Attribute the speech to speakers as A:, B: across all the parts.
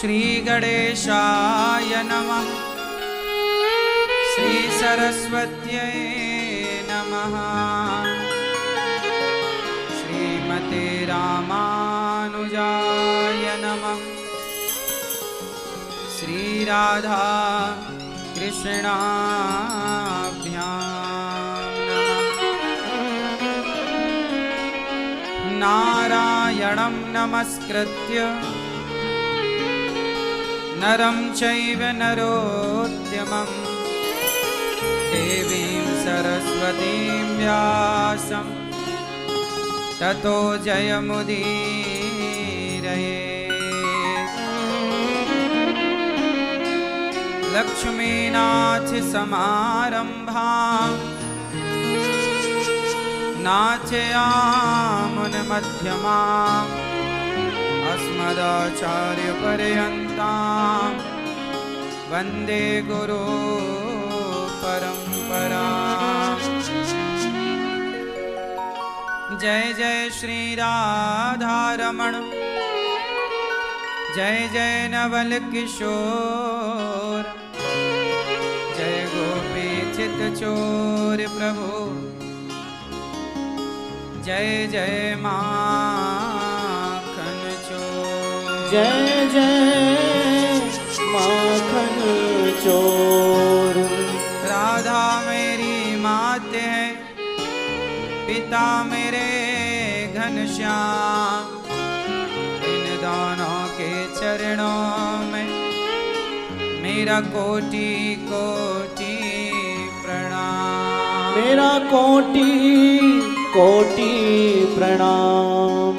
A: श्री गणेशाय नमः। श्री सरस्वत्यै नमः। श्रीमते रामानुजाय नमः। श्री राधा कृष्णाभ्यां नमः। नारायणं नमस्कृत्य नरं चैव नरोत्तमं देवीं सरस्वतीं व्यासं ततो जयमुदीरयेत्। लक्ष्मीनाथसमारम्भां नाथयामुनमध्यमाम् अस्मदाचार्यपर्यन्तां वन्दे गुरुपरम्पराम्। जय जय श्री राधारमण, जय जय नवल किशोर, जय गोपी चित चोर प्रभु, जय जय माखन चोर।
B: जय जय माखन चोर।
A: राधा मेरी मात है, पिता मेरे घनश्याम, इन दोनों के चरणों में मेरा कोटि कोटि प्रणाम।
B: मेरा कोटि कोटि प्रणाम।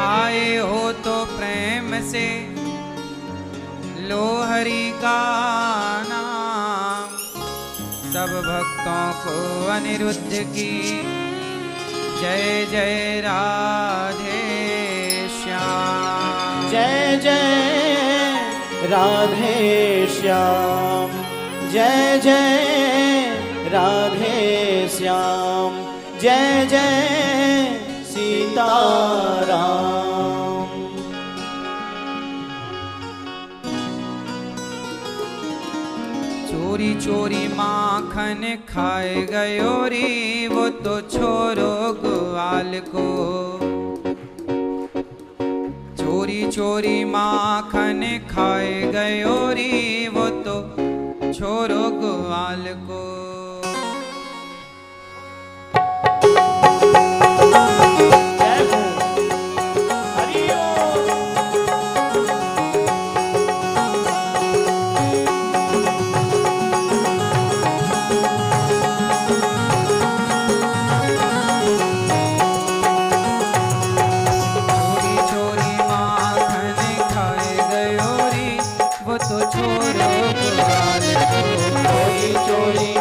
A: आए हो तो प्रेम से लो हरि का नाम, सब भक्तों को अनिरुद्ध की जय जय राधे श्याम।
B: जय जय राधे श्याम, जय जय राधे श्याम, जय जय सीताराम।
A: चोरी चोरी माखन खाए गयो रे वो तो छोरो ग्वाल को। चोरी चोरी माखन खाए गयो रे वो तो छोरो ग्वाल को।
B: चोरी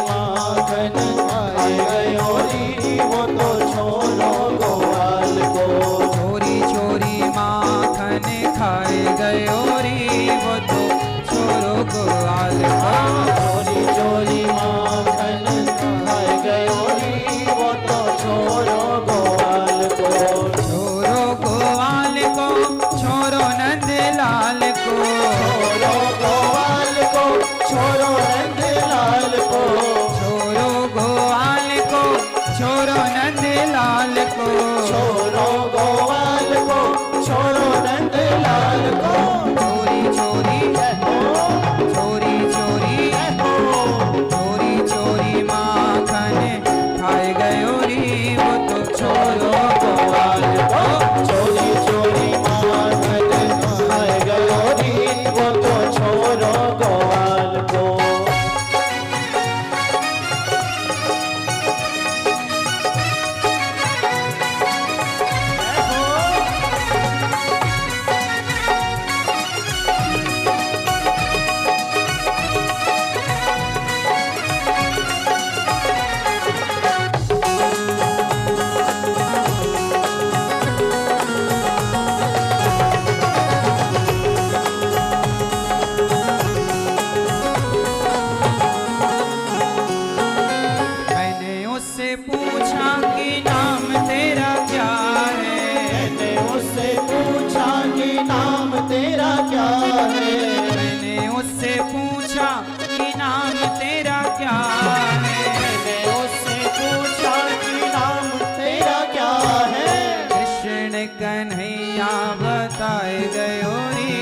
A: क्या है।
B: मैंने उससे पूछा कि नाम तेरा क्या है।
A: कृष्ण कन्हैया बताए गयो रे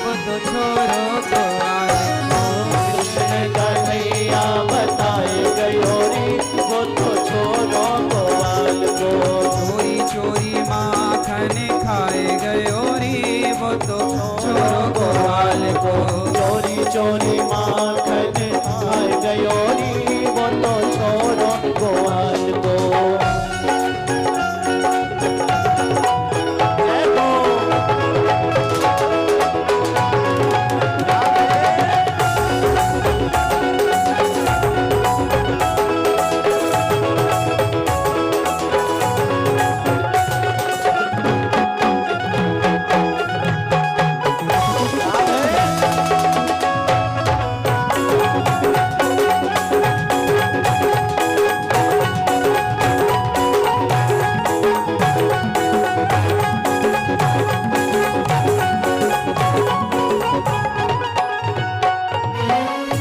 A: वो तो छोरो को आए।
B: कृष्ण कन्हैया बताए गयो रे वो तो छोरो गोवाल को।
A: चोरी चोरी माखन खाए गयो रे वो तो छोरो गोवाल को।
B: चोरी चोरी माखन खाए गयो रे वो तो छोरो गोवाल को। जय हो।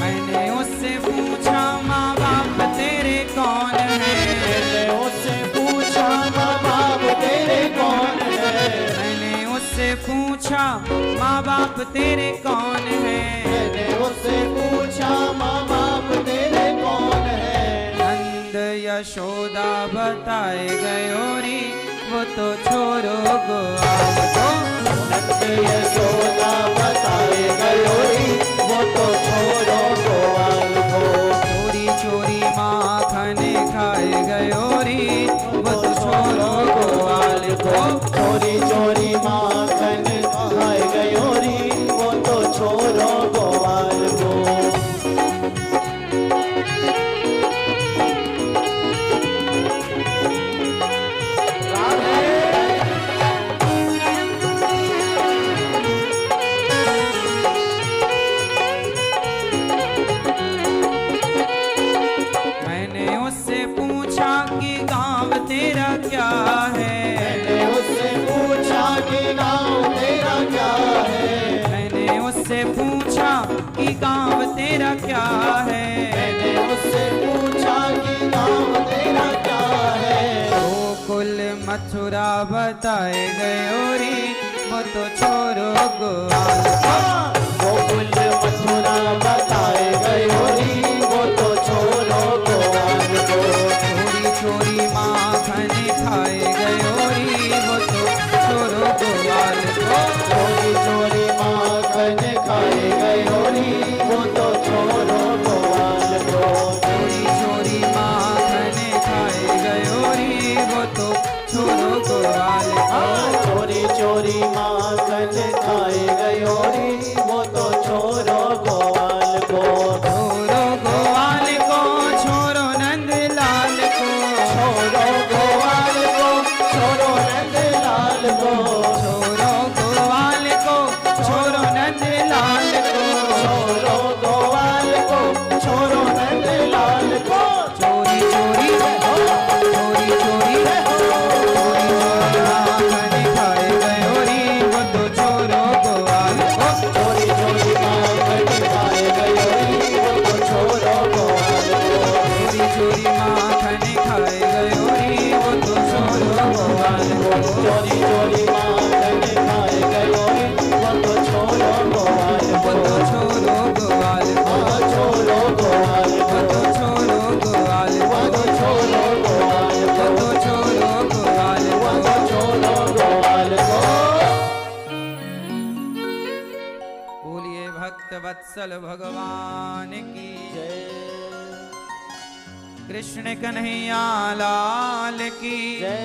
A: मैंने उससे पूछा माँ बाप तेरे कौन है।
B: मैंने उससे पूछा माँ बाप तेरे कौन है।
A: मैंने उससे पूछा माँ बाप तेरे कौन है।
B: मैंने उससे पूछा माँ बाप तेरे कौन है।
A: नंद यशोदा बताए गयो रे वो तो छोरो गोवाल को।
B: नंद यशोदा बताए गयो रे वो तो छोरो गोवाल को।
A: चोरी चोरी माखन खाए गयो रे वो तो छोरो गोवाल को।
B: चोरी चोरी माखन खाए गयो रे वो तो छोरो गोवाल को।
A: मैंने उससे पूछा कि गाँव तेरा क्या है।
B: मैंने उससे पूछा कि गाँव तेरा क्या है।
A: मैंने उससे पूछा कि गाँव तेरा क्या है।
B: मैंने उससे पूछा कि गाँव तेरा क्या है।
A: गोकुल मथुरा बताए गयो रे वो तो छोरो गोवाल को।
B: गोकुल मथुरा बताए गयो रे वो तो छोरो गोवाल को।
A: चोरी चोरी माखन खाए गयो रे वो तो छोरो गोवाल को।
B: चोरी चोरी माखन खाए गयो रे वो तो छोरो गोवाल को।
A: चोरी चोरी माखन खाए गयो रे वो तो छोरो गोवाल को।
B: चोरी चोरी माखन खाए गयो रे वो तो छोरो गोवाल को।
A: छोरो गोवाल को छोरो नंदलाल को।
B: छोरो गोवाल को छोरो नंदलाल को।
A: छोरो गोवाल को छोरो नंदलाल को।
B: छोरो गोवाल को छोरो नंदलाल को।
A: चोरी चोरी चोरी चोरी माखन खाए गयो रे वो तो छोरो गोवाल को।
B: चोरी चोरी माखन खाए गयो रे वो तो छोरो गोवाल को।
A: चोरी चोरी माखन खाए गयो रे वो तो छोरो गोवाल को।
B: चोरी चोरी माखन खाए गयो रे वो तो छोरो गोवाल
A: वो
B: को।
A: तो छोरो गोवाल को।
B: छोरो गोवाल
A: वो
B: को।
A: तो छोरो गोवाल को।
B: वो तो छोरो गोवाल
A: वो
B: को।
A: तो छोरो गोवाल
B: वो
A: को।
B: तो छोरो गोवाल को।
A: बोलिए भक्त वत्सल भगवान की
B: जय
A: कृष्ण कन्हैया लाल की
B: जय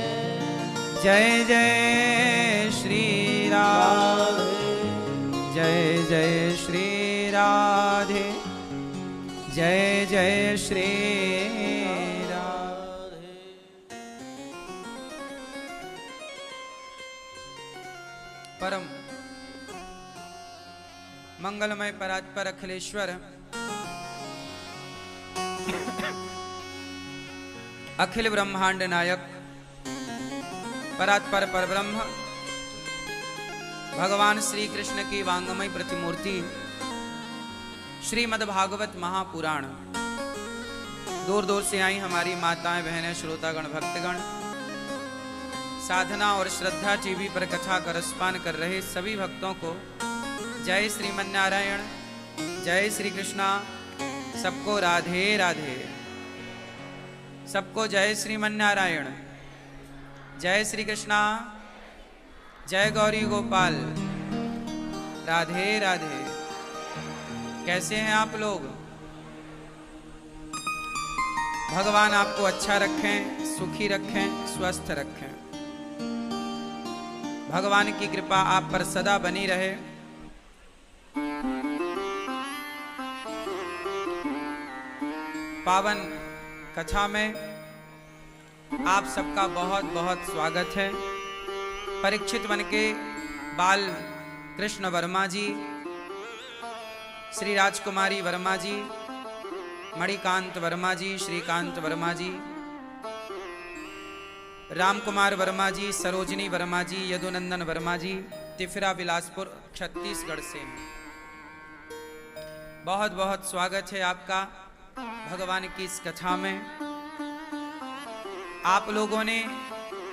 A: जय जय श्री राम। जय जय श्री राधे। जय जय श्री राम। परम मंगलमय परात्पर अखिलेश्वर अखिल ब्रह्मांड नायक परात्पर परब्रह्म भगवान श्री कृष्ण की वांगमय प्रतिमूर्ति श्रीमद् भागवत महापुराण दूर दूर से आई हमारी माताएं, बहनें, श्रोतागण, भक्तगण, साधना और श्रद्धा टीवी पर कथा का रसपान कर रहे सभी भक्तों को जय श्रीमन नारायण, जय श्री कृष्णा। सबको राधे राधे। सबको जय श्रीमन नारायण, जय श्री कृष्णा, जय गौरी गोपाल, राधे राधे। कैसे हैं आप लोग? भगवान आपको अच्छा रखें, सुखी रखें, स्वस्थ रखें। भगवान की कृपा आप पर सदा बनी रहे। पावन कथा में आप सबका बहुत बहुत स्वागत है। परीक्षित वन के बाल कृष्ण वर्मा जी, श्री राजकुमारी वर्मा जी, मणिकांत वर्मा जी, श्रीकांत वर्मा जी, रामकुमार वर्मा जी, सरोजनी वर्मा जी, यदुनंदन वर्मा जी, तिफरा बिलासपुर छत्तीसगढ़ से बहुत बहुत स्वागत है आपका भगवान की इस कथा में। आप लोगों ने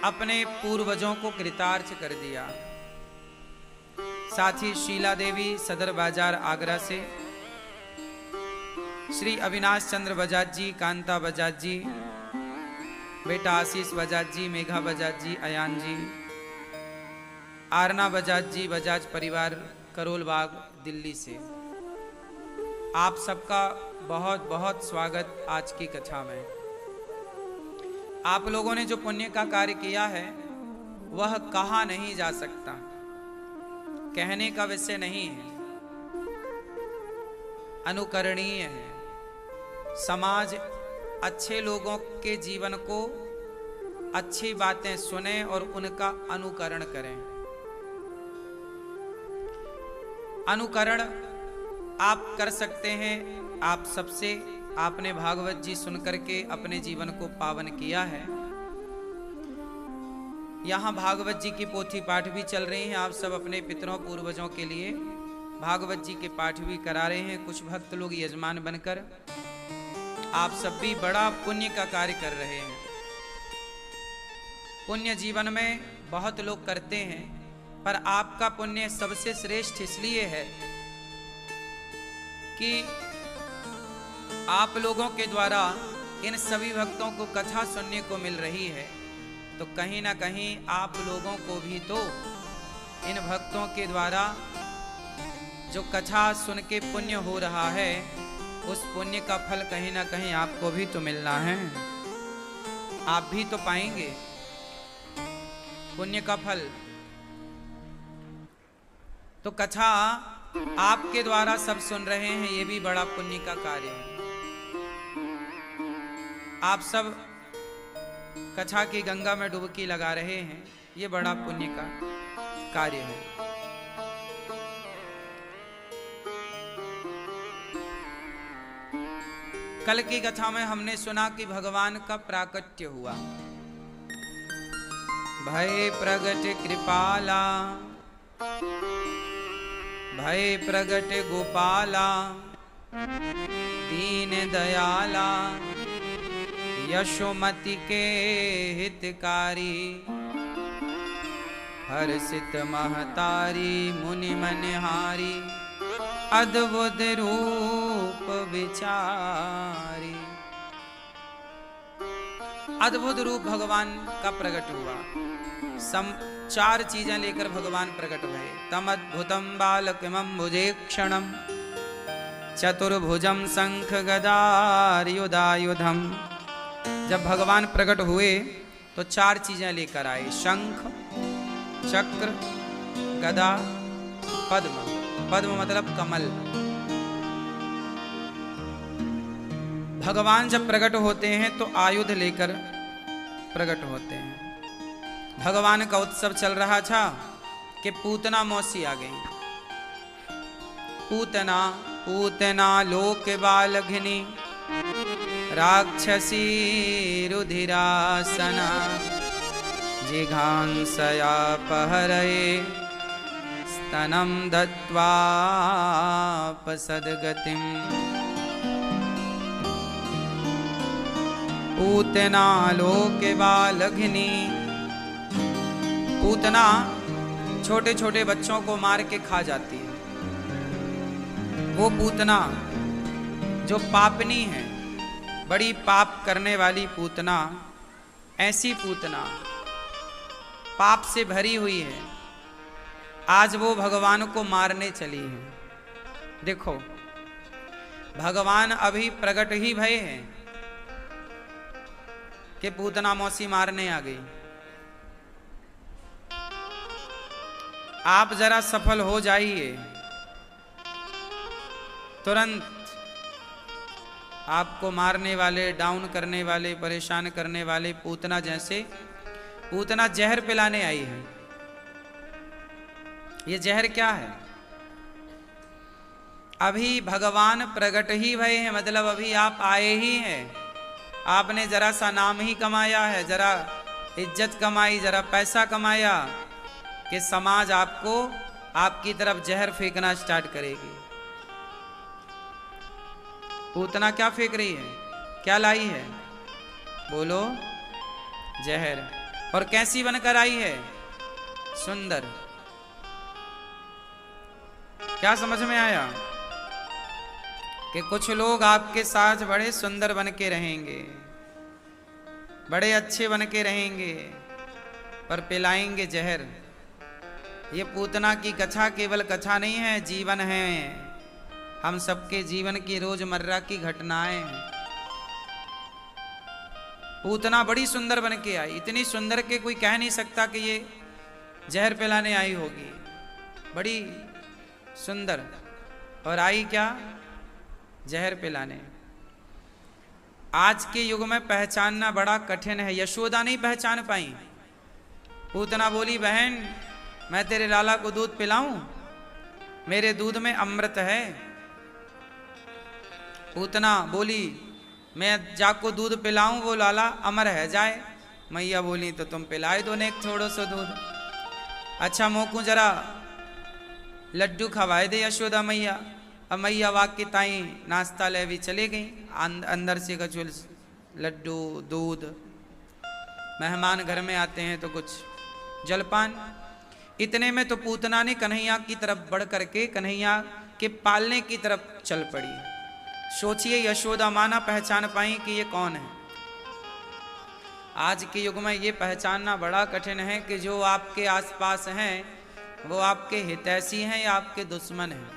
A: अपने पूर्वजों को कृतार्थ कर दिया। साथ ही शीला देवी सदर बाजार आगरा से, श्री अविनाश चंद्र बजाज जी, कांता बजाज जी, बेटा आशीष बजाज जी, मेघा बजाज जी, अयान जी, आरना बजाज जी, बजाज परिवार, करोल बाग, दिल्ली से आप सबका बहुत बहुत स्वागत आज की कथा में। आप लोगों ने जो पुण्य का कार्य किया है वह कहा नहीं जा सकता, कहने का विषय नहीं है, अनुकरणीय है। समाज अच्छे लोगों के जीवन को अच्छी बातें सुने और उनका अनुकरण करें। अनुकरण आप कर सकते हैं। आप सबसे आपने भागवत जी सुनकर के अपने जीवन को पावन किया है। यहाँ भागवत जी की पोथी पाठ भी चल रही हैं। आप सब अपने पितरों पूर्वजों के लिए भागवत जी के पाठ भी करा रहे हैं। कुछ भक्त लोग यजमान बनकर आप सब भी बड़ा पुण्य का कार्य कर रहे हैं। पुण्य जीवन में बहुत लोग करते हैं, पर आपका पुण्य सबसे श्रेष्ठ इसलिए है कि आप लोगों के द्वारा इन सभी भक्तों को कथा सुनने को मिल रही है। तो कहीं ना कहीं आप लोगों को भी तो इन भक्तों के द्वारा जो कथा सुन के पुण्य हो रहा है, उस पुण्य का फल कहीं ना कहीं आपको भी तो मिलना है। आप भी तो पाएंगे पुण्य का फल। तो कथा आपके द्वारा सब सुन रहे हैं, ये भी बड़ा पुण्य का कार्य है। आप सब कथा की गंगा में डुबकी लगा रहे हैं, ये बड़ा पुण्य का कार्य है। कल की कथा में हमने सुना कि भगवान का प्राकट्य हुआ। भय प्रगट कृपाला, भय प्रगट गोपाला, दीन दयाला, यशोमति के हितकारी, हर्षित महतारी, मुनि मनहारी, अद्भुत रूप विचारी। अद्भुत रूप भगवान का प्रकट हुआ। चार चीजें लेकर भगवान प्रकट हुए। तम अद्भुतम बालकमं भुजेक्षणम, चतुर्भुजम शंख गदायुधायुधम। जब भगवान प्रकट हुए तो चार चीजें लेकर आए। शंख, चक्र, गदा, पद्म। पद्म मतलब कमल। भगवान जब प्रकट होते हैं तो आयुध लेकर प्रकट होते हैं। भगवान का उत्सव चल रहा था कि पूतना मौसी आ गई। पूतना पूतना लोक बालघिनी, राक्षसी रुधिरासना, जिघांसया पहरये, स्तनं दत्वापसद्गतिम्। पूतना लोके बालघिनी। पूतना छोटे छोटे बच्चों को मार के खा जाती है। वो पूतना जो पापनी है, बड़ी पाप करने वाली पूतना, ऐसी पूतना पाप से भरी हुई है, आज वो भगवान को मारने चली है। देखो, भगवान अभी प्रकट ही भय हैं कि पूतना मौसी मारने आ गई। आप जरा सफल हो जाइए, तुरंत आपको मारने वाले, डाउन करने वाले, परेशान करने वाले पूतना जैसे, पूतना जहर पिलाने आई है। ये जहर क्या है? अभी भगवान प्रकट ही भय हैं, मतलब अभी आप आए ही हैं। आपने जरा सा नाम ही कमाया है, जरा इज्जत कमाई, जरा पैसा कमाया कि समाज आपको, आपकी तरफ जहर फेंकना स्टार्ट करेगी। पूतना क्या फेंक रही है? क्या लाई है? बोलो, जहर। और कैसी बनकर आई है? सुंदर। क्या समझ में आया? कि कुछ लोग आपके साथ बड़े सुंदर बन के रहेंगे, बड़े अच्छे बन के रहेंगे, पर पिलाएंगे जहर। ये पूतना की कथा केवल कथा नहीं है, जीवन है। हम सबके जीवन की रोजमर्रा की घटनाएं हैं। पूतना बड़ी सुंदर बन के आई, इतनी सुंदर के कोई कह नहीं सकता कि ये जहर पिलाने आई होगी। बड़ी सुंदर, और आई क्या? जहर पिलाने। आज के युग में पहचानना बड़ा कठिन है। यशोदा नहीं पहचान पाई। पूतना बोली, बहन मैं तेरे लाला को दूध पिलाऊं? मेरे दूध में अमृत है। पूतना बोली, मैं जाको दूध पिलाऊं, वो लाला अमर है जाए। मैया बोली, तो तुम पिलाए दो ने एक थोड़ो सो दूध। अच्छा मोकू जरा लड्डू खवाए दे यशोदा मैया। अब मैया वाक्य ताई नाश्ता ले भी चले गई। अंदर से कचुल लड्डू दूध। मेहमान घर में आते हैं तो कुछ जलपान। इतने में तो पूतना ने कन्हैया की तरफ बढ़ करके कन्हैया के पालने की तरफ चल पड़ी। सोचिए, यशोदा माना पहचान पाई कि ये कौन है। आज के युग में ये पहचानना बड़ा कठिन है कि जो आपके आसपास हैं वो आपके हितैषी हैं या आपके दुश्मन हैं।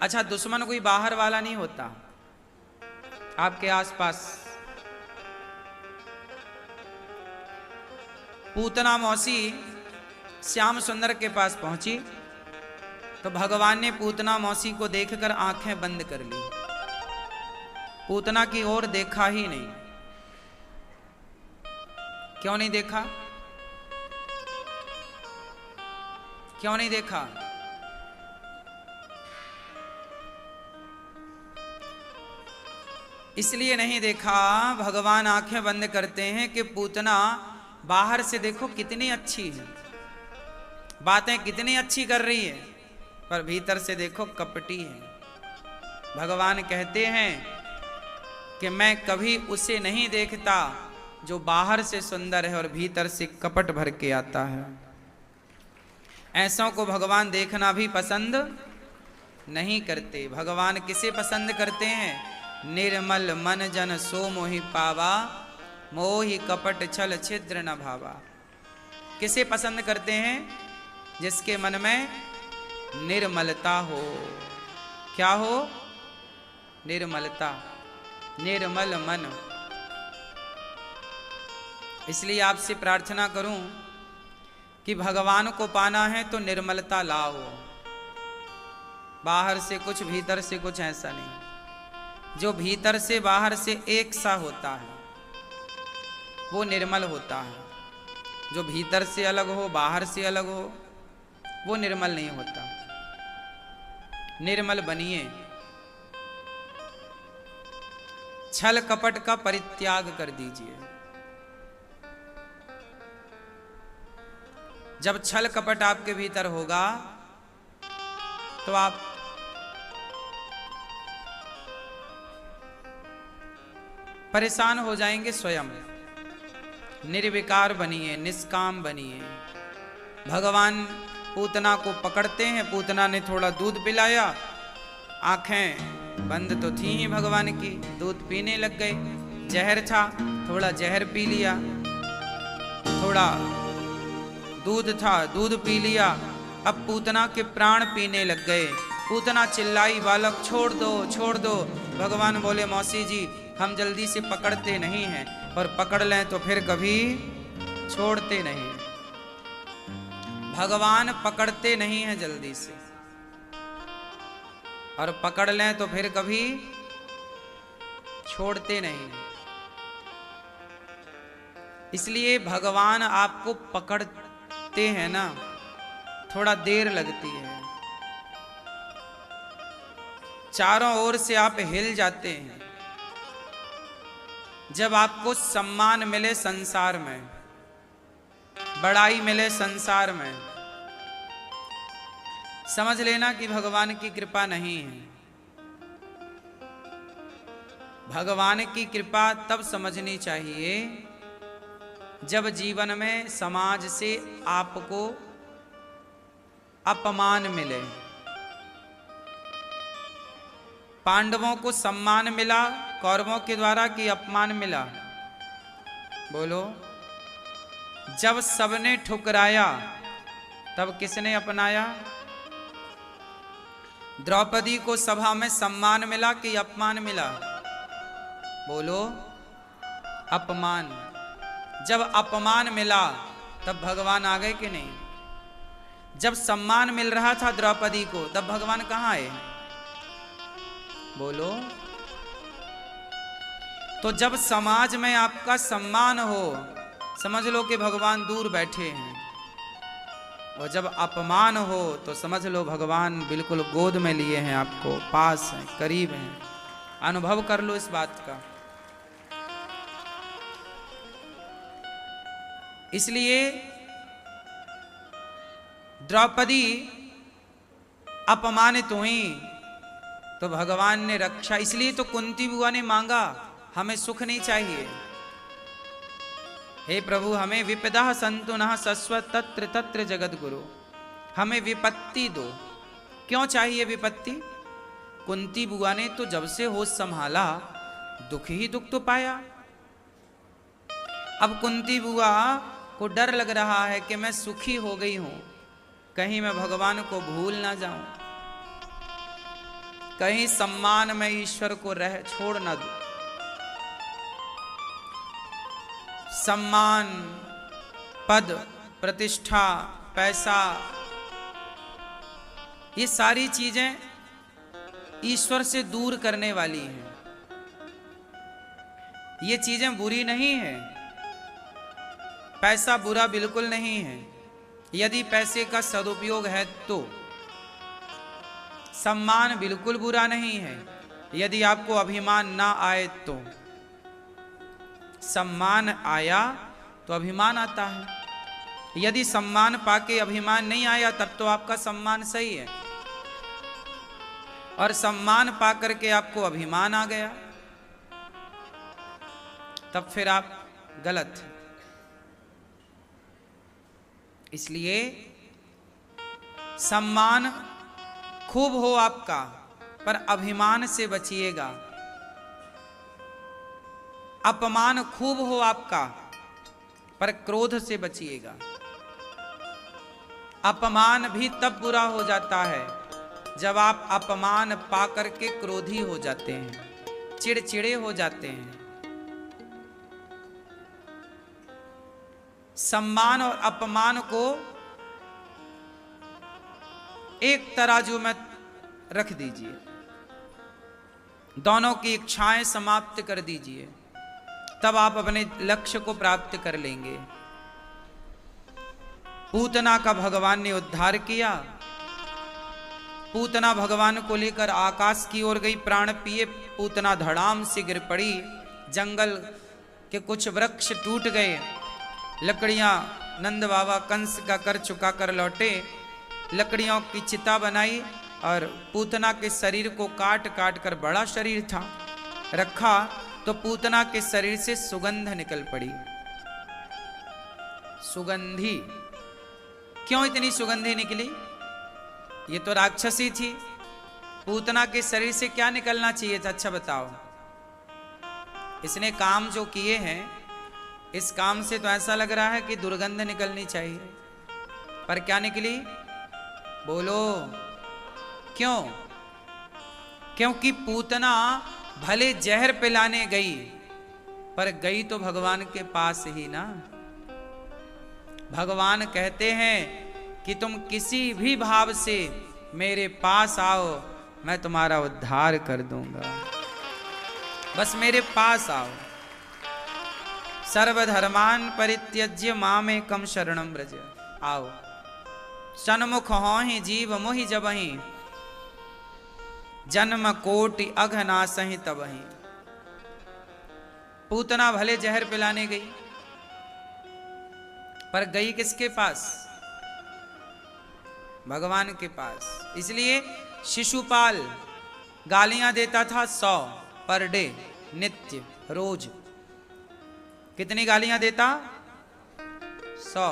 A: अच्छा, दुश्मन कोई बाहर वाला नहीं होता, आपके आसपास। पूतना मौसी श्याम सुंदर के पास पहुंची तो भगवान ने पूतना मौसी को देखकर आंखें बंद कर ली। पूतना की ओर देखा ही नहीं। क्यों नहीं देखा? क्यों नहीं देखा? इसलिए नहीं देखा, भगवान आंखें बंद करते हैं कि पूतना बाहर से देखो कितनी अच्छी है, बातें कितनी अच्छी कर रही है, पर भीतर से देखो कपटी है। भगवान कहते हैं कि मैं कभी उसे नहीं देखता जो बाहर से सुंदर है और भीतर से कपट भर के आता है। ऐसों को भगवान देखना भी पसंद नहीं करते। भगवान किसे पसंद करते हैं? निर्मल मन जन सो मोहि पावा, मोहि कपट छल छिद्र न भावा। किसे पसंद करते हैं? जिसके मन में निर्मलता हो। क्या हो? निर्मलता, निर्मल मन। इसलिए आपसे प्रार्थना करूं कि भगवान को पाना है तो निर्मलता लाओ। बाहर से कुछ भीतर से कुछ, ऐसा नहीं। जो भीतर से बाहर से एक सा होता है वो निर्मल होता है। जो भीतर से अलग हो, बाहर से अलग हो, वो निर्मल नहीं होता। निर्मल बनिए। छल कपट का परित्याग कर दीजिए। जब छल कपट आपके भीतर होगा तो आप परेशान हो जाएंगे स्वयं। निर्विकार बनिए, निष्काम बनिए। भगवान पूतना को पकड़ते हैं, पूतना ने थोड़ा दूध पिलाया, आंखें बंद तो थी ही भगवान की, दूध पीने लग गए। जहर था, थोड़ा जहर पी लिया, थोड़ा दूध था, दूध पी लिया। अब पूतना के प्राण पीने लग गए। पूतना चिल्लाई, बालक छोड़ दो, छोड़ दो। भगवान बोले, मौसी जी हम जल्दी से पकड़ते नहीं हैं, और पकड़ लें तो फिर कभी छोड़ते नहीं। भगवान पकड़ते नहीं हैं जल्दी से, और पकड़ लें तो फिर कभी छोड़ते नहीं। इसलिए भगवान आपको पकड़ते हैं ना, थोड़ा देर लगती है। चारों ओर से आप हिल जाते हैं। जब आपको सम्मान मिले संसार में, बड़ाई मिले संसार में, समझ लेना कि भगवान की कृपा नहीं है। भगवान की कृपा तब समझनी चाहिए जब जीवन में समाज से आपको अपमान मिले। पांडवों को सम्मान मिला कौरवों के द्वारा कि अपमान मिला? बोलो। जब सबने ठुकराया तब किसने अपनाया? द्रौपदी को सभा में सम्मान मिला कि अपमान मिला? बोलो। अपमान। जब अपमान मिला तब भगवान आ गए कि नहीं? जब सम्मान मिल रहा था द्रौपदी को तब भगवान कहाँ आए? बोलो। तो जब समाज में आपका सम्मान हो, समझ लो कि भगवान दूर बैठे हैं, और जब अपमान हो तो समझ लो भगवान बिल्कुल गोद में लिए हैं, आपको पास हैं, करीब हैं। अनुभव कर लो इस बात का। इसलिए द्रौपदी अपमानित हुई तो भगवान ने रक्षा। इसलिए तो कुंती बुआ ने मांगा, हमें सुख नहीं चाहिए, हे प्रभु हमें विपदा संतु नः सस्व तत्र तत्र जगत गुरु, हमें विपत्ति दो। क्यों चाहिए विपत्ति? कुंती बुआ ने तो जब से होश संभाला दुख ही दुख तो पाया। अब कुंती बुआ को डर लग रहा है कि मैं सुखी हो गई हूं, कहीं मैं भगवान को भूल ना जाऊं, कहीं सम्मान में ईश्वर को छोड़ ना दूं। सम्मान, पद, प्रतिष्ठा, पैसा, ये सारी चीजें ईश्वर से दूर करने वाली हैं। ये चीजें बुरी नहीं है, पैसा बुरा बिल्कुल नहीं है यदि पैसे का सदुपयोग है तो। सम्मान बिल्कुल बुरा नहीं है यदि आपको अभिमान ना आए तो। सम्मान आया तो अभिमान आता है, यदि सम्मान पाके अभिमान नहीं आया तब तो आपका सम्मान सही है, और सम्मान पाकर के आपको अभिमान आ गया तब फिर आप गलत। इसलिए सम्मान खूब हो आपका, पर अभिमान से बचिएगा। अपमान खूब हो आपका, पर क्रोध से बचिएगा। अपमान भी तब बुरा हो जाता है जब आप अपमान पाकर के क्रोधी हो जाते हैं, चिड़चिड़े हो जाते हैं। सम्मान और अपमान को एक तराजू में रख दीजिए, दोनों की इच्छाएं समाप्त कर दीजिए, तब आप अपने लक्ष्य को प्राप्त कर लेंगे। पूतना का भगवान ने उद्धार किया। पूतना भगवान को लेकर आकाश की ओर गई, प्राण पिए पूतना धड़ाम से गिर पड़ी। जंगल के कुछ वृक्ष टूट गए, लकड़ियां नंद बाबा कंस का कर चुका कर लौटे। लकड़ियों की चिता बनाई और पूतना के शरीर को काट काट कर, बड़ा शरीर था, रखा तो पूतना के शरीर से सुगंध निकल पड़ी। सुगंधी, क्यों इतनी सुगंधी निकली? ये तो राक्षसी थी, पूतना के शरीर से क्या निकलना चाहिए था? अच्छा बताओ। इसने काम जो किए हैं, इस काम से तो ऐसा लग रहा है कि दुर्गंध निकलनी चाहिए, पर क्या निकली? बोलो क्यों? क्योंकि पूतना भले जहर पिलाने गई, पर गई तो भगवान के पास ही ना। भगवान कहते हैं कि तुम किसी भी भाव से मेरे पास आओ, मैं तुम्हारा उद्धार कर दूंगा। बस मेरे पास आओ। सर्वधर्मान परित्यज्य मामेकं शरणं व्रज। आओ, सन्मुख होहि जीव मोहि जबहि, जन्म कोटि अघनासहि तबहि। पूतना भले जहर पिलाने गई, पर गई किसके पास? भगवान के पास। इसलिए शिशुपाल गालियां देता था 100 पर डे, नित्य, रोज। कितनी गालियां देता? 100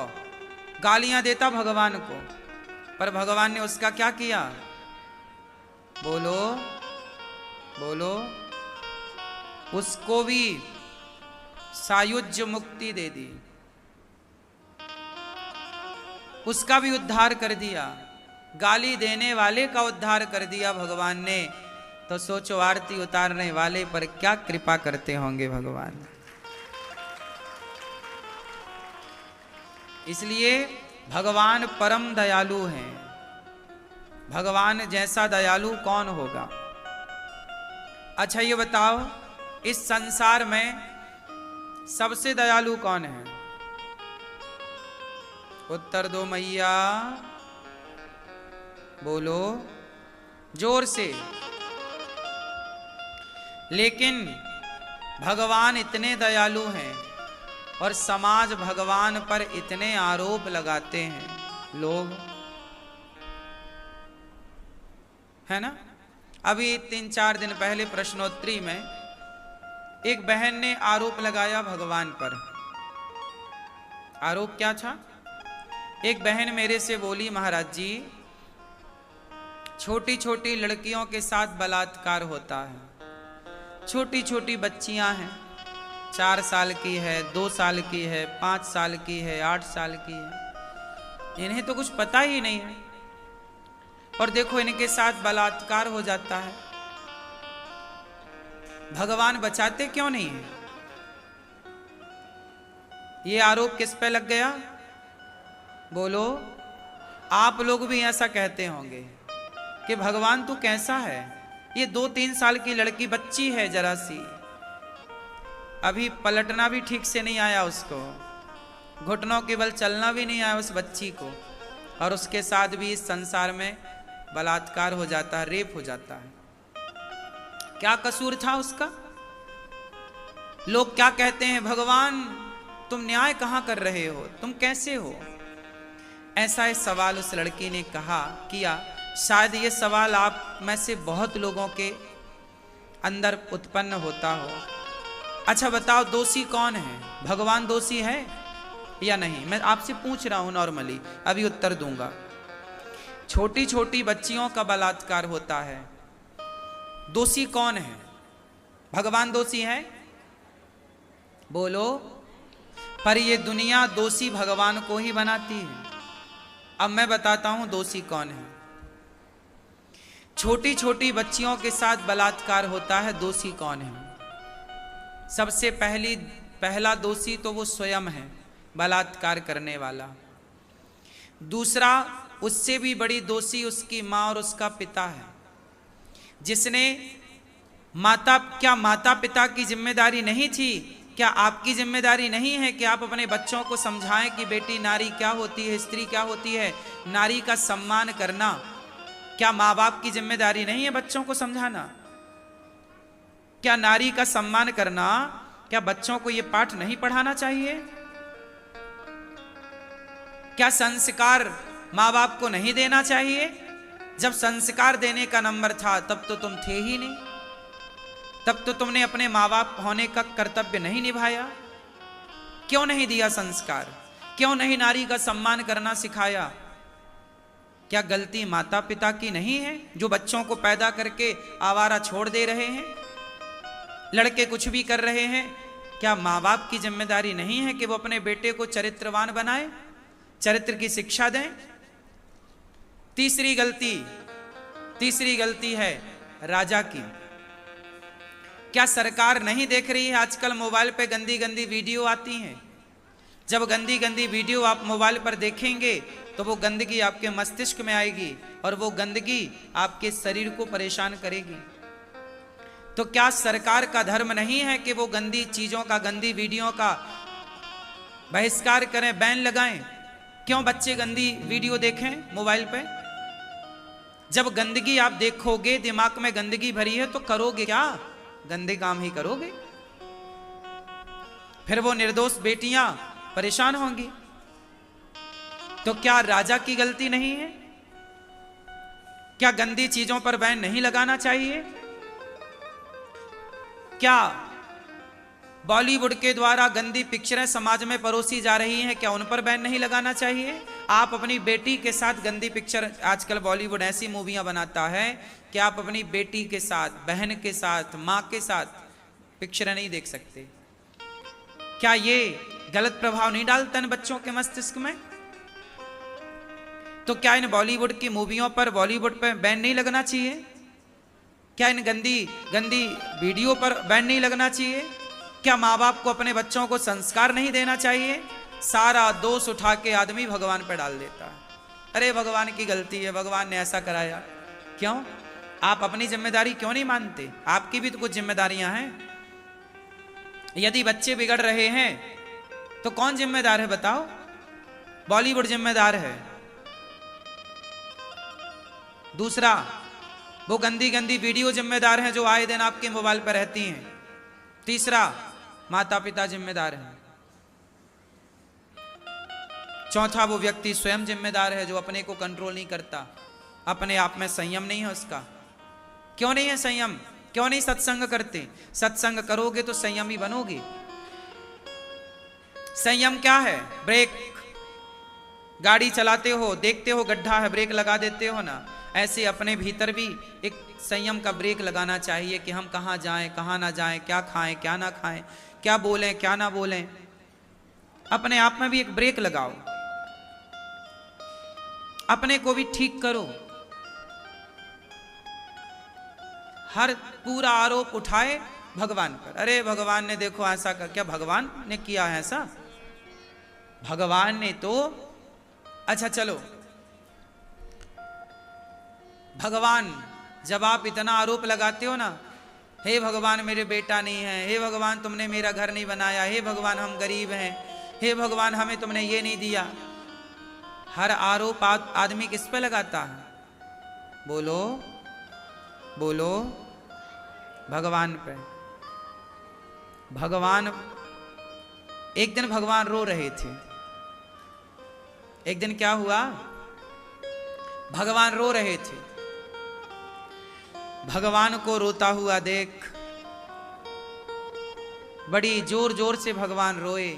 A: गालियां देता भगवान को, पर भगवान ने उसका क्या किया? बोलो बोलो। उसको भी सायुज्य मुक्ति दे दी, उसका भी उद्धार कर दिया। गाली देने वाले का उद्धार कर दिया भगवान ने, तो सोचो आरती उतारने वाले पर क्या कृपा करते होंगे भगवान। इसलिए भगवान परम दयालु हैं। भगवान जैसा दयालु कौन होगा? अच्छा ये बताओ, इस संसार में सबसे दयालु कौन है? उत्तर दो मैया, बोलो जोर से। लेकिन भगवान इतने दयालु हैं और समाज भगवान पर इतने आरोप लगाते हैं लोग, है ना। अभी 3-4 दिन पहले प्रश्नोत्तरी में एक बहन ने आरोप लगाया भगवान पर। आरोप क्या था? एक बहन मेरे से बोली, महाराज जी छोटी छोटी लड़कियों के साथ बलात्कार होता है। छोटी छोटी बच्चियां हैं, 4 साल की है, 2 साल की है, 5 साल की है, 8 साल की है, इन्हें तो कुछ पता ही नहीं है, और देखो इनके साथ बलात्कार हो जाता है। भगवान बचाते क्यों नहीं है? ये आरोप किस पे लग गया? बोलो। आप लोग भी ऐसा कहते होंगे कि भगवान तू कैसा है, ये 2-3 साल की लड़की बच्ची है, जरा सी, अभी पलटना भी ठीक से नहीं आया उसको, घुटनों के बल चलना भी नहीं आया उस बच्ची को, और उसके साथ भी इस संसार में बलात्कार हो जाता है, रेप हो जाता है। क्या कसूर था उसका? लोग क्या कहते हैं? भगवान तुम न्याय कहां कर रहे हो, तुम कैसे हो? ऐसा एक सवाल उस लड़की ने कहा किया। शायद ये सवाल आप में से बहुत लोगों के अंदर उत्पन्न होता हो। अच्छा बताओ, दोषी कौन है? भगवान दोषी है या नहीं? मैं आपसे पूछ रहा हूं नॉर्मली, अभी उत्तर दूंगा। छोटी छोटी बच्चियों का बलात्कार होता है, दोषी कौन है? भगवान दोषी है? बोलो। पर ये दुनिया दोषी भगवान को ही बनाती है। अब मैं बताता हूं दोषी कौन है। छोटी छोटी बच्चियों के साथ बलात्कार होता है, दोषी कौन है? सबसे पहला दोषी तो वो स्वयं है, बलात्कार करने वाला। दूसरा, उससे भी बड़ी दोषी उसकी माँ और उसका पिता है, जिसने क्या माता पिता की जिम्मेदारी नहीं थी? क्या आपकी जिम्मेदारी नहीं है कि आप अपने बच्चों को समझाएं कि बेटी नारी क्या होती है, स्त्री क्या होती है, नारी का सम्मान करना? क्या माँ बाप की जिम्मेदारी नहीं है बच्चों को समझाना? क्या नारी का सम्मान करना, क्या बच्चों को यह पाठ नहीं पढ़ाना चाहिए? क्या संस्कार माँ बाप को नहीं देना चाहिए? जब संस्कार देने का नंबर था तब तो तुम थे ही नहीं। तब तो तुमने अपने माँ बाप होने का कर्तव्य नहीं निभाया। क्यों नहीं दिया संस्कार? क्यों नहीं नारी का सम्मान करना सिखाया? क्या गलती माता पिता की नहीं है जो बच्चों को पैदा करके आवारा छोड़ दे रहे हैं, लड़के कुछ भी कर रहे हैं? क्या माँ बाप की जिम्मेदारी नहीं है कि वो अपने बेटे को चरित्रवान बनाए, चरित्र की शिक्षा दें? तीसरी गलती है राजा की। क्या सरकार नहीं देख रही है आजकल मोबाइल पे गंदी गंदी वीडियो आती हैं? जब गंदी गंदी वीडियो आप मोबाइल पर देखेंगे तो वो गंदगी आपके मस्तिष्क में आएगी और वो गंदगी आपके शरीर को परेशान करेगी। तो क्या सरकार का धर्म नहीं है कि वो गंदी चीजों का, गंदी वीडियो का बहिष्कार करें, बैन लगाएं? क्यों बच्चे गंदी वीडियो देखें मोबाइल पे? जब गंदगी आप देखोगे, दिमाग में गंदगी भरी है, तो करोगे क्या? गंदे काम ही करोगे। फिर वो निर्दोष बेटियां परेशान होंगी। तो क्या राजा की गलती नहीं है? क्या गंदी चीजों पर बैन नहीं लगाना चाहिए? क्या बॉलीवुड के द्वारा गंदी पिक्चरें समाज में परोसी जा रही हैं, क्या उन पर बैन नहीं लगाना चाहिए? आप अपनी बेटी के साथ गंदी पिक्चर, आजकल बॉलीवुड ऐसी मूवियां बनाता है कि आप अपनी बेटी के साथ, बहन के साथ, मां के साथ पिक्चरें नहीं देख सकते। क्या ये गलत प्रभाव नहीं डालता इन बच्चों के मस्तिष्क में? तो क्या इन बॉलीवुड की मूवियों पर, बॉलीवुड पर बैन नहीं लगना चाहिए? क्या इन गंदी गंदी वीडियो पर बैन नहीं लगना चाहिए? क्या माँ बाप को अपने बच्चों को संस्कार नहीं देना चाहिए? सारा दोष उठा के आदमी भगवान पर डाल देता है। अरे भगवान की गलती है, भगवान ने ऐसा कराया। क्यों? आप अपनी जिम्मेदारी क्यों नहीं मानते? आपकी भी तो कुछ जिम्मेदारियां हैं। यदि बच्चे बिगड़ रहे हैं तो कौन जिम्मेदार है बताओ? बॉलीवुड जिम्मेदार है। दूसरा, वो गंदी गंदी वीडियो जिम्मेदार हैं जो आए दिन आपके मोबाइल पर रहती हैं। तीसरा, माता पिता जिम्मेदार हैं। चौथा, वो व्यक्ति स्वयं जिम्मेदार है जो अपने को कंट्रोल नहीं करता, अपने आप में संयम नहीं है उसका। क्यों नहीं है संयम? क्यों नहीं सत्संग करते? सत्संग करोगे तो संयमी बनोगे। संयम क्या है? ब्रेक। गाड़ी चलाते हो, देखते हो गड्ढा है, ब्रेक लगा देते हो ना, ऐसे अपने भीतर भी एक संयम का ब्रेक लगाना चाहिए कि हम कहाँ जाएं, कहाँ ना जाएं, क्या खाएं, क्या ना खाएं, क्या बोलें, क्या ना बोलें। अपने आप में भी एक ब्रेक लगाओ, अपने को भी ठीक करो। हर पूरा आरोप उठाए भगवान पर। अरे भगवान ने देखो ऐसा कर, क्या भगवान ने किया है ऐसा? भगवान ने तो, अच्छा चलो, भगवान, जब आप इतना आरोप लगाते हो ना, हे भगवान मेरे बेटा नहीं है, हे भगवान तुमने मेरा घर नहीं बनाया, हे भगवान हम गरीब हैं, हे भगवान हमें तुमने ये नहीं दिया। हर आरोप आदमी किस पे लगाता है? बोलो बोलो, भगवान पे। भगवान, एक दिन भगवान रो रहे थे। एक दिन क्या हुआ? भगवान रो रहे थे। भगवान को रोता हुआ देख बड़ी जोर जोर से भगवान रोए।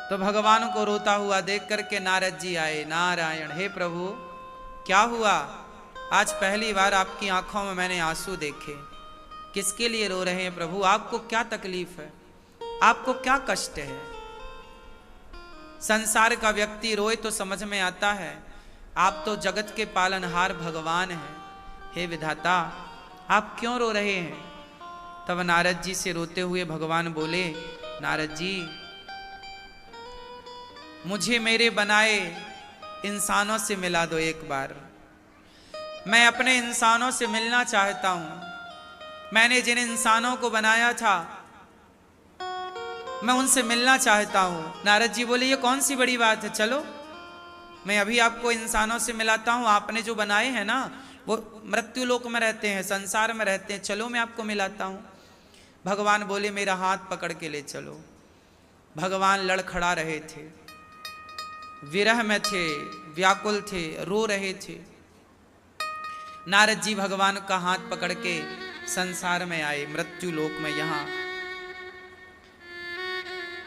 A: तो भगवान को रोता हुआ देख करके नारद जी आए। नारायण, हे प्रभु क्या हुआ? आज पहली बार आपकी आंखों में मैंने आंसू देखे। किसके लिए रो रहे हैं प्रभु? आपको क्या तकलीफ है? आपको क्या कष्ट है? संसार का व्यक्ति रोए तो समझ में आता है, आप तो जगत के पालनहार भगवान हैं। हे विधाता, आप क्यों रो रहे हैं? तब नारद जी से रोते हुए भगवान बोले, नारद जी मुझे मेरे बनाए इंसानों से मिला दो एक बार। मैं अपने इंसानों से मिलना चाहता हूं। मैंने जिन इंसानों को बनाया था मैं उनसे मिलना चाहता हूं। नारद जी बोले, ये कौन सी बड़ी बात है, चलो मैं अभी आपको इंसानों से मिलाता हूं। आपने जो बनाए हैं ना वो मृत्यु लोक में रहते हैं, संसार में रहते हैं, चलो मैं आपको मिलाता हूं। भगवान बोले, मेरा हाथ पकड़ के ले चलो। भगवान लड़खड़ा रहे थे, विरह में थे, व्याकुल थे, रो रहे थे। नारद जी भगवान का हाथ पकड़ के संसार में आए, मृत्यु लोक में। यहाँ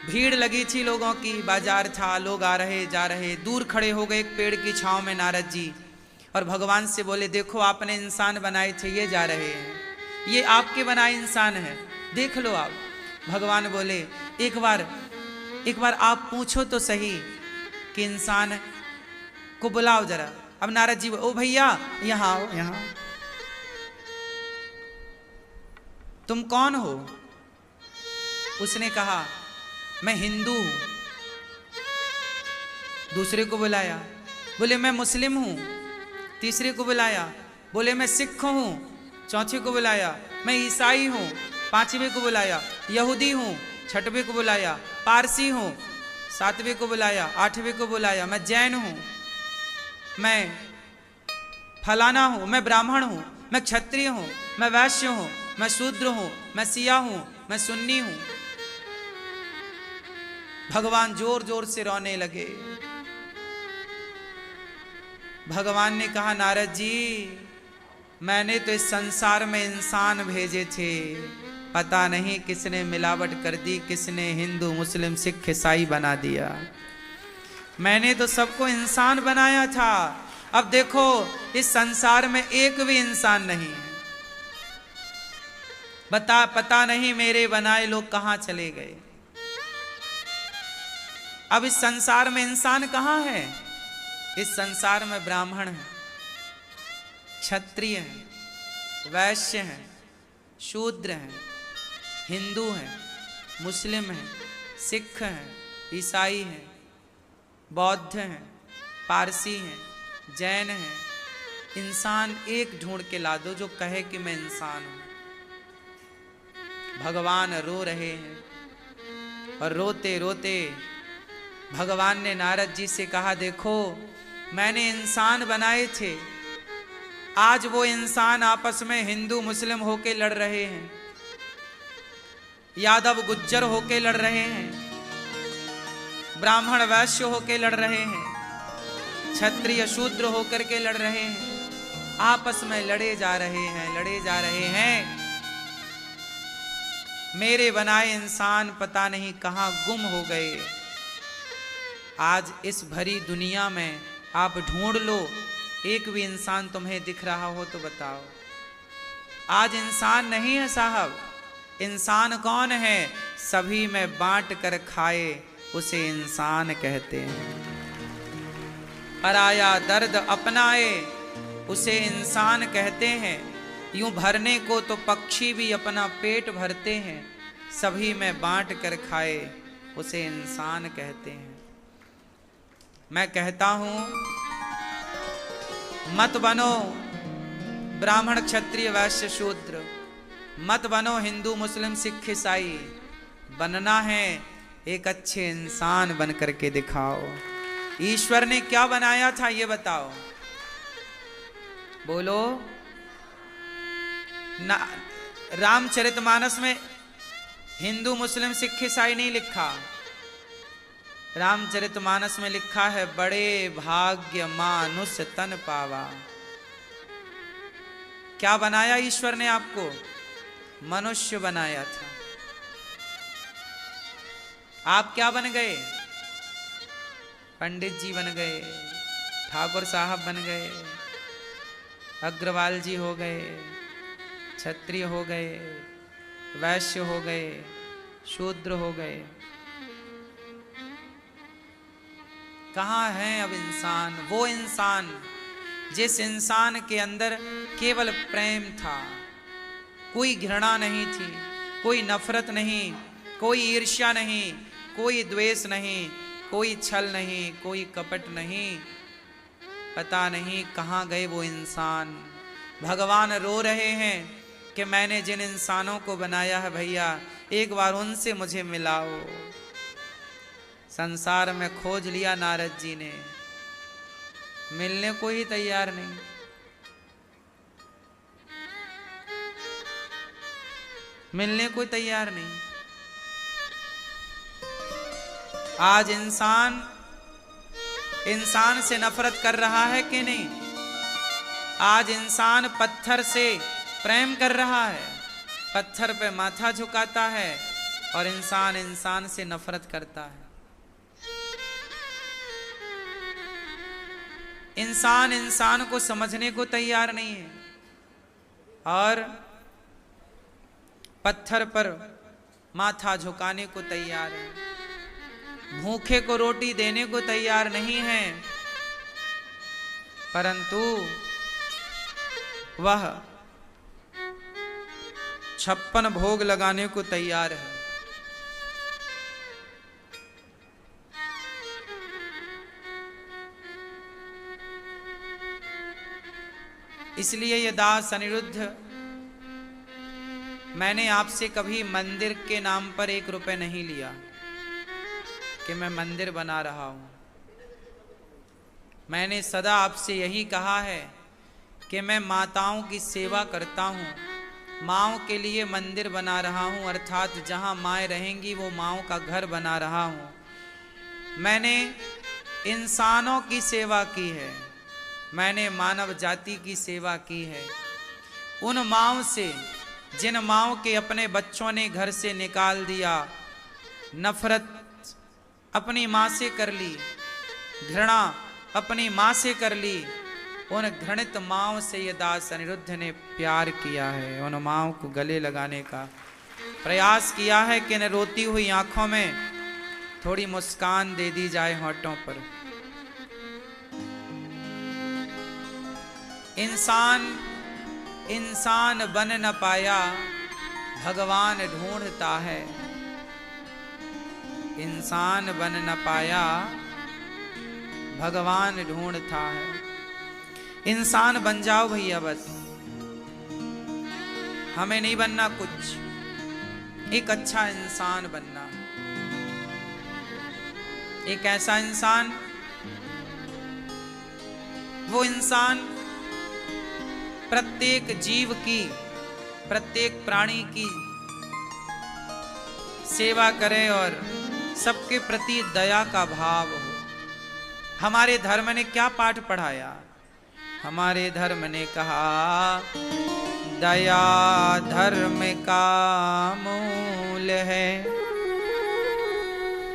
A: भीड़ लगी थी लोगों की, बाजार था, लोग आ रहे जा रहे। दूर खड़े हो गए एक पेड़ की छांव में नारद जी और भगवान से बोले, देखो आपने इंसान बनाए थे, ये जा रहे हैं, ये आपके बनाए इंसान है, देख लो आप। भगवान बोले, एक बार आप पूछो तो सही कि इंसान को बुलाओ जरा। अब नारद जी, ओ भैया यहाँ आओ, यहाँ। तुम कौन हो? उसने कहा, मैं हिंदू हूं। दूसरे को बुलाया, बोले मैं मुस्लिम हूं। तीसरे को बुलाया, बोले मैं सिख हूं। चौथे को बुलाया, मैं ईसाई हूं। पांचवें को बुलाया, यहूदी हूं। छठवें को बुलाया, पारसी हूं। सातवें को बुलाया, आठवें को बुलाया, मैं जैन हूं, मैं फलाना हूं, मैं ब्राह्मण हूं, मैं क्षत्रिय हूं, मैं वैश्य हूं, मैं शूद्र हूं, मैं सिया हूं, मैं सुन्नी हूं। भगवान जोर जोर से रोने लगे। भगवान ने कहा, नारद जी, मैंने तो इस संसार में इंसान भेजे थे, पता नहीं किसने मिलावट कर दी, किसने हिंदू मुस्लिम सिख ईसाई बना दिया। मैंने तो सबको इंसान बनाया था। अब देखो इस संसार में एक भी इंसान नहीं है। पता नहीं मेरे बनाए लोग कहां चले गए। अब इस संसार में इंसान कहां है? इस संसार में ब्राह्मण है, क्षत्रिय है, वैश्य है, शूद्र है, हिंदू है, मुस्लिम है, सिख है, ईसाई है, बौद्ध है, पारसी है, जैन है। इंसान एक ढूंढ के ला दो जो कहे कि मैं इंसान हूं। भगवान रो रहे हैं और रोते रोते भगवान ने नारद जी से कहा, देखो मैंने इंसान बनाए थे, आज वो इंसान आपस में हिंदू मुस्लिम होके लड़ रहे हैं, यादव गुज्जर होके लड़ रहे हैं, ब्राह्मण वैश्य होके लड़ रहे हैं, क्षत्रिय शूद्र होकर के लड़ रहे हैं, आपस में लड़े जा रहे हैं, लड़े जा रहे हैं। मेरे बनाए इंसान पता नहीं कहां गुम हो गए। आज इस भरी दुनिया में आप ढूंढ लो, एक भी इंसान तुम्हें दिख रहा हो तो बताओ। आज इंसान नहीं है साहब। इंसान कौन है? सभी में बांट कर खाए उसे इंसान कहते हैं। पराया दर्द अपनाए उसे इंसान कहते हैं। यूं भरने को तो पक्षी भी अपना पेट भरते हैं, सभी में बांट कर खाए उसे इंसान कहते हैं। मैं कहता हूं, मत बनो ब्राह्मण क्षत्रिय वैश्य शूद्र, मत बनो हिंदू मुस्लिम सिख ईसाई। बनना है एक अच्छे इंसान बन करके दिखाओ। ईश्वर ने क्या बनाया था ये बताओ, बोलो ना। रामचरितमानस में हिंदू मुस्लिम सिख ईसाई नहीं लिखा। रामचरितमानस में लिखा है, बड़े भाग्य मानुष तन पावा। क्या बनाया ईश्वर ने आपको? मनुष्य बनाया था। आप क्या बन गए? पंडित जी बन गए, ठाकुर साहब बन गए, अग्रवाल जी हो गए, क्षत्रिय हो गए, वैश्य हो गए, शूद्र हो गए। कहाँ हैं अब इंसान? वो इंसान जिस इंसान के अंदर केवल प्रेम था, कोई घृणा नहीं थी, कोई नफरत नहीं, कोई ईर्ष्या नहीं, कोई द्वेष नहीं, कोई छल नहीं, कोई कपट नहीं। पता नहीं कहाँ गए वो इंसान। भगवान रो रहे हैं कि मैंने जिन इंसानों को बनाया है भैया, एक बार उनसे मुझे मिलाओ। संसार में खोज लिया नारद जी ने, मिलने को ही तैयार नहीं। मिलने को तैयार नहीं। आज इंसान से नफरत कर रहा है कि नहीं? आज इंसान पत्थर से प्रेम कर रहा है। पत्थर पे माथा झुकाता है और इंसान इंसान से नफरत करता है। इंसान इंसान को समझने को तैयार नहीं है और पत्थर पर माथा झुकाने को तैयार है। भूखे को रोटी देने को तैयार नहीं है, परंतु वह 56 भोग लगाने को तैयार है। इसलिए ये दास अनिरुद्ध, मैंने आपसे कभी मंदिर के नाम पर 1 रुपए नहीं लिया कि मैं मंदिर बना रहा हूं। मैंने सदा आपसे यही कहा है कि मैं माताओं की सेवा करता हूं, माँओं के लिए मंदिर बना रहा हूं, अर्थात जहां माएँ रहेंगी वो माँओं का घर बना रहा हूं। मैंने इंसानों की सेवा की है, मैंने मानव जाति की सेवा की है। उन माँओं से जिन माँओं के अपने बच्चों ने घर से निकाल दिया, नफरत अपनी माँ से कर ली, घृणा अपनी माँ से कर ली, उन घृणित माँओं से ये दास अनिरुद्ध ने प्यार किया है। उन माँओं को गले लगाने का प्रयास किया है कि न रोती हुई आंखों में थोड़ी मुस्कान दे दी जाए होठों पर। इंसान बन न पाया, भगवान ढूंढता है। इंसान बन न पाया, भगवान ढूंढता है। इंसान बन जाओ भैया, बस हमें नहीं बनना कुछ, एक अच्छा इंसान बनना। एक ऐसा इंसान, वो इंसान प्रत्येक जीव की, प्रत्येक प्राणी की सेवा करे और सबके प्रति दया का भाव हो। हमारे धर्म ने क्या पाठ पढ़ाया? हमारे धर्म ने कहा, दया धर्म का मूल है,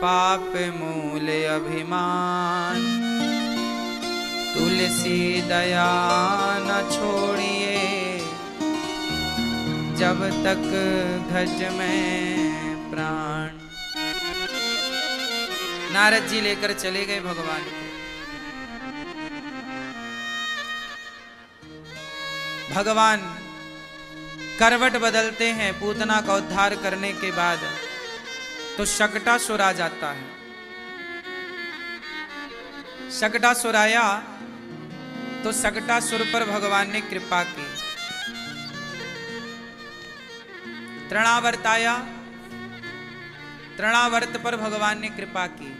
A: पाप मूल अभिमान। तुलसी दया न छोड़िए, जब तक घट में प्राण। नारद जी लेकर चले गए भगवान को। भगवान करवट बदलते हैं पूतना का उद्धार करने के बाद, तो शकटासुर आ जाता है। शकटासुर आया तो शकटासुर पर भगवान ने कृपा की। तृणावर्त आया, तृणावर्त पर भगवान ने कृपा की।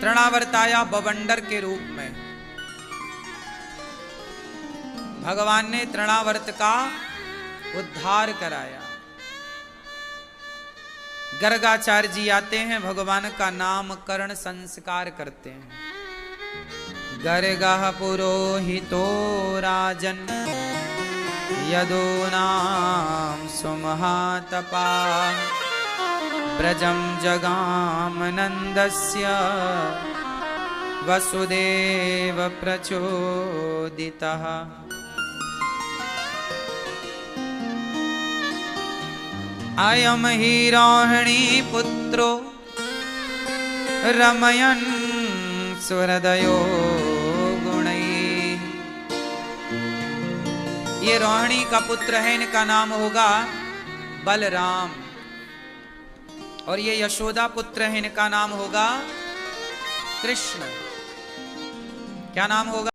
A: तृणावर्त आया बवंडर के रूप में। भगवान ने तृणावर्त का उद्धार कराया। गर्गाचार्य जी आते हैं, भगवान का नामकरण संस्कार करते हैं। गर्गः पुरोहितो राजन, यदूनां सुमहातपा। ब्रजं जगाम नन्दस्य, वसुदेव प्रचोदितः। अयम हि रोहिणी पुत्रो, रमयन् सुहृदयो गुणैः। ये रोहिणी का पुत्र है, इनका नाम होगा बलराम। और ये यशोदा पुत्र है, इनका नाम होगा कृष्ण। क्या नाम होगा?